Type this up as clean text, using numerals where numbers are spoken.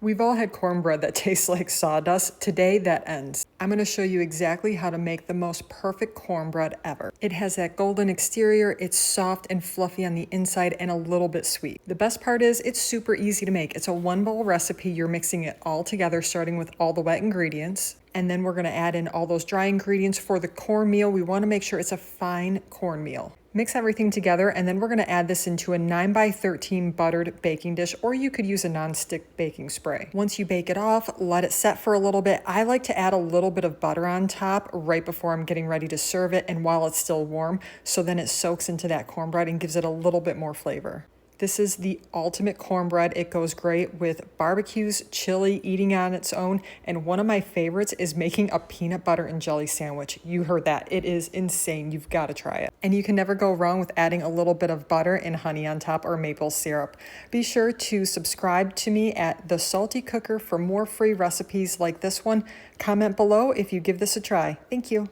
We've all had cornbread that tastes like sawdust. Today, that ends. I'm going to show you exactly how to make the most perfect cornbread ever. It has that golden exterior, it's soft and fluffy on the inside, and a little bit sweet. The best part is it's super easy to make. It's a one-bowl recipe. You're mixing it all together, starting with all the wet ingredients. And then we're going to add in all those dry ingredients. For the cornmeal, we want to make sure it's a fine cornmeal. Mix everything together, and then we're going to add this into a 9x13 buttered baking dish, or you could use a non-stick baking spray. Once you bake it off, let it set for a little bit. I like to add a little bit of butter on top right before I'm getting ready to serve it and while it's still warm, so then it soaks into that cornbread and gives it a little bit more flavor. This is the ultimate cornbread. It goes great with barbecues, chili, eating on its own, and one of my favorites is making a peanut butter and jelly sandwich. You heard that. It is insane. You've got to try it. And you can never go wrong with adding a little bit of butter and honey on top, or maple syrup. Be sure to subscribe to me at The Salty Cooker for more free recipes like this one. Comment below if you give this a try. Thank you.